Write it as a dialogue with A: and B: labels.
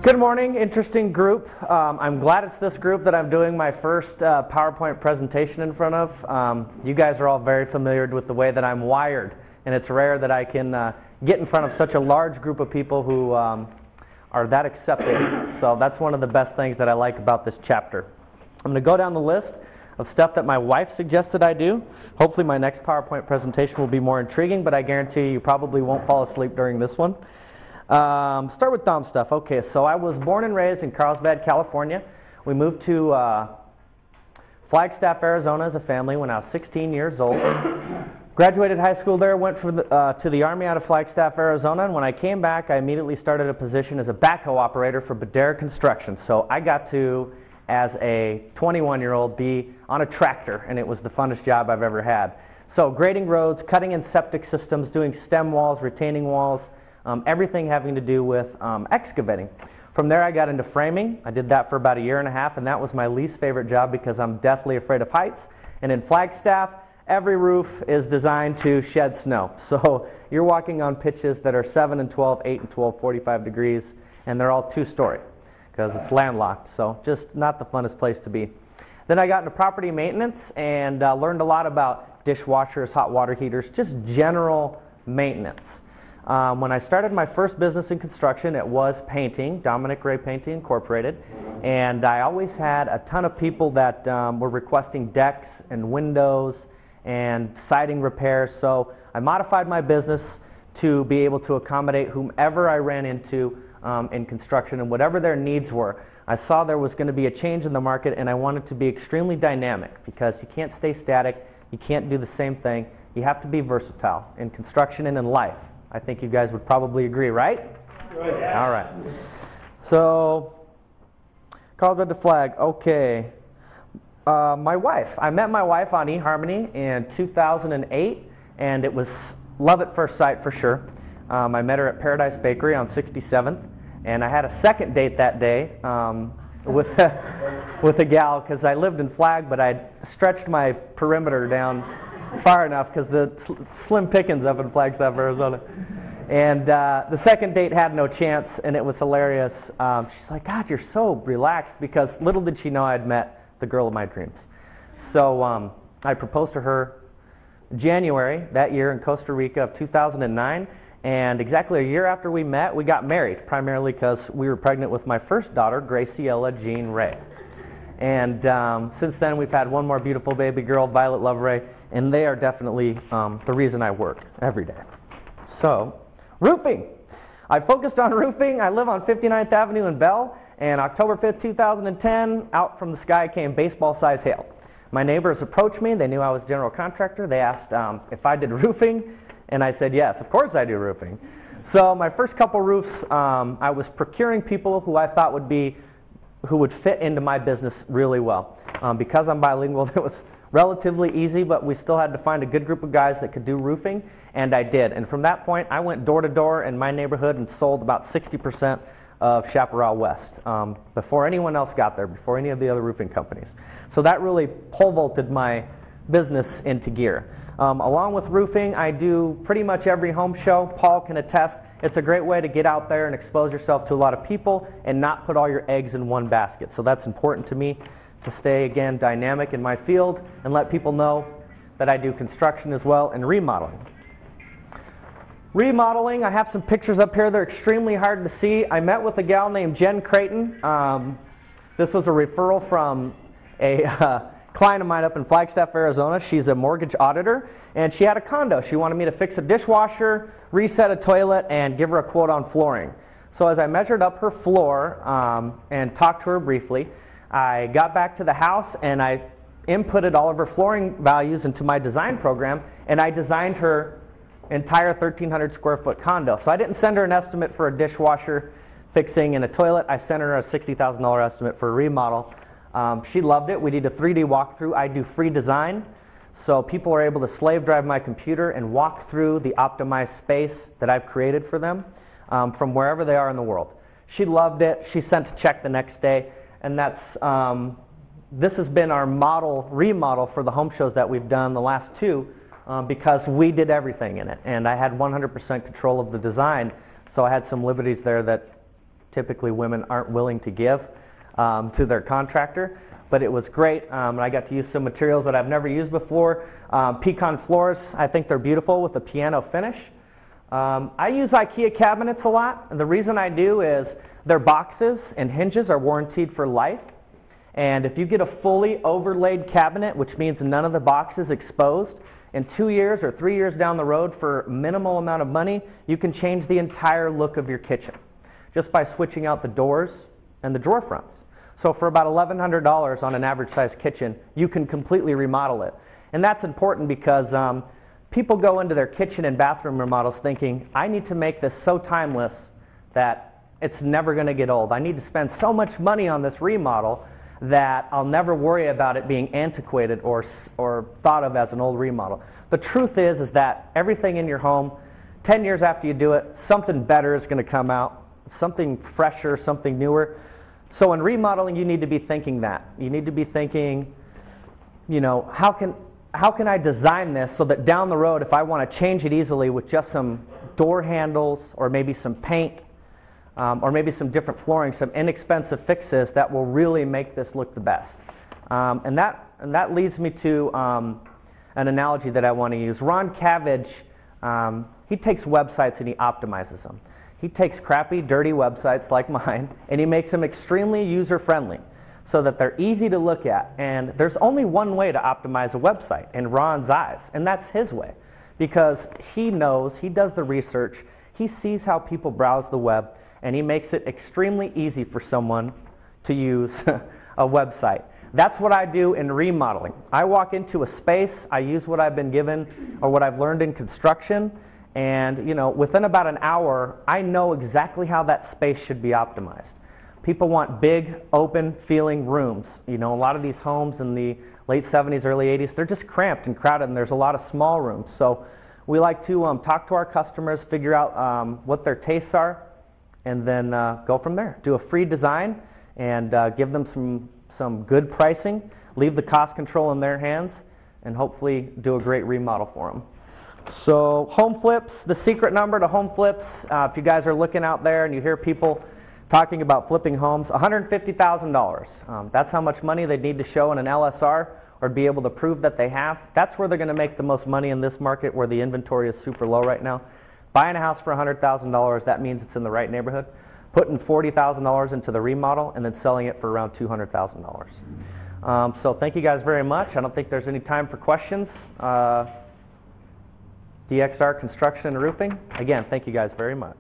A: Good morning, interesting group. I'm glad it's this group that I'm doing my first PowerPoint presentation in front of. You guys are all very familiar with the way that I'm wired, and it's rare that I can get in front of such a large group of people who are that accepting. So that's one of the best things that I like about this chapter. I'm going to go down the list of stuff that my wife suggested I do. Hopefully my next PowerPoint presentation will be more intriguing, but I guarantee you probably won't fall asleep during this one. Start with dumb stuff. Okay, so I was born and raised in Carlsbad, California. We moved to Flagstaff, Arizona as a family when I was 16 years old. Graduated high school there, went to the Army out of Flagstaff, Arizona, and when I came back, I immediately started a position as a backhoe operator for Badera Construction. So I got to, as a 21-year-old, be on a tractor, and it was the funnest job I've ever had. So grading roads, cutting in septic systems, doing stem walls, retaining walls, everything having to do with excavating. From there I got into framing. I did that for about a year and a half, and that was my least favorite job because I'm deathly afraid of heights. And in Flagstaff, every roof is designed to shed snow. So you're walking on pitches that are 7 and 12, 8 and 12, 45 degrees, and they're all two-story because it's landlocked. So just not the funnest place to be. Then I got into property maintenance and learned a lot about dishwashers, hot water heaters, just general maintenance. When I started my first business in construction, it was painting, Dominic Rae Painting Incorporated, and I always had a ton of people that were requesting decks and windows and siding repairs, so I modified my business to be able to accommodate whomever I ran into in construction and whatever their needs were. I saw there was going to be a change in the market, and I wanted to be extremely dynamic because you can't stay static, you can't do the same thing, you have to be versatile in construction and in life. I think you guys would probably agree, right? Right. Yeah. All right. So, Carlsbad to Flag. Okay. My wife. I met my wife on eHarmony in 2008, and it was love at first sight for sure. I met her at Paradise Bakery on 67th, and I had a second date that day with a gal because I lived in Flag, but I stretched my perimeter down far enough because the slim pickings up in Flagstaff, Arizona. And the second date had no chance, and it was hilarious. She's like, God, you're so relaxed, because little did she know I'd met the girl of my dreams. So I proposed to her January that year in Costa Rica of 2009, and exactly a year after we met, we got married, primarily because we were pregnant with my first daughter, Graciela Jean Rae. And since then, we've had one more beautiful baby girl, Violet Love Rae, and they are definitely the reason I work every day. So, roofing. I focused on roofing. I live on 59th Avenue in Bell, and October 5th, 2010, out from the sky came baseball-sized hail. My neighbors approached me. They knew I was a general contractor. They asked if I did roofing, and I said, yes, of course I do roofing. So my first couple roofs, I was procuring people who I thought who would fit into my business really well. Because I'm bilingual, it was relatively easy, but we still had to find a good group of guys that could do roofing, and I did. And from that point, I went door to door in my neighborhood and sold about 60% of Chaparral West before anyone else got there, before any of the other roofing companies. So that really pole vaulted my business into gear. Along with roofing, I do pretty much every home show. Paul can attest. It's a great way to get out there and expose yourself to a lot of people and not put all your eggs in one basket. So that's important to me, to stay, again, dynamic in my field and let people know that I do construction as well and remodeling. Remodeling, I have some pictures up here. They're extremely hard to see. I met with a gal named Jen Creighton. This was a referral from a client of mine up in Flagstaff, Arizona. She's a mortgage auditor, and she had a condo. She wanted me to fix a dishwasher, reset a toilet, and give her a quote on flooring. So as I measured up her floor and talked to her briefly, I got back to the house and I inputted all of her flooring values into my design program, and I designed her entire 1,300 square foot condo. So I didn't send her an estimate for a dishwasher fixing and a toilet. I sent her a $60,000 estimate for a remodel. She loved it. We did a 3D walkthrough. I do free design, so people are able to slave drive my computer and walk through the optimized space that I've created for them from wherever they are in the world. She loved it. She sent a check the next day, and that's this has been our remodel for the home shows that we've done the last two because we did everything in it, and I had 100% control of the design, so I had some liberties there that typically women aren't willing to give to their contractor. But it was great, and I got to use some materials that I've never used before. Pecan floors, I think they're beautiful with a piano finish. I use IKEA cabinets a lot, and the reason I do is their boxes and hinges are warranted for life. And if you get a fully overlaid cabinet, which means none of the boxes exposed, in 2 years or 3 years down the road for minimal amount of money, you can change the entire look of your kitchen just by switching out the doors and the drawer fronts. So for about $1,100 on an average size kitchen, you can completely remodel it. And that's important because people go into their kitchen and bathroom remodels thinking, I need to make this so timeless that it's never going to get old. I need to spend so much money on this remodel that I'll never worry about it being antiquated or thought of as an old remodel. The truth is that everything in your home, 10 years after you do it, something better is going to come out, something fresher, something newer. So in remodeling, you need to be thinking that. You need to be thinking, you know, how can I design this so that down the road, if I want to change it easily with just some door handles or maybe some paint, or maybe some different flooring, some inexpensive fixes that will really make this look the best. And that leads me to an analogy that I want to use. Ron Cabbage, he takes websites and he optimizes them. He takes crappy, dirty websites like mine and he makes them extremely user-friendly so that they're easy to look at. And there's only one way to optimize a website in Ron's eyes, and that's his way. Because he knows, he does the research, he sees how people browse the web, and he makes it extremely easy for someone to use a website. That's what I do in remodeling. I walk into a space, I use what I've been given or what I've learned in construction, and you know, within about an hour, I know exactly how that space should be optimized. People want big, open feeling rooms. You know, a lot of these homes in the late 70s, early 80s, they're just cramped and crowded, and there's a lot of small rooms. So we like to talk to our customers, figure out what their tastes are, and then go from there. Do a free design and give them some good pricing, leave the cost control in their hands, and hopefully do a great remodel for them. So home flips, the secret number to home flips, if you guys are looking out there and you hear people talking about flipping homes, $150,000. That's how much money they need to show in an LSR or be able to prove that they have. That's where they're going to make the most money in this market where the inventory is super low right now. Buying a house for $100,000, that means it's in the right neighborhood. Putting $40,000 into the remodel and then selling it for around $200,000. So thank you guys very much. I don't think there's any time for questions. DXR Construction and Roofing. Again, thank you guys very much.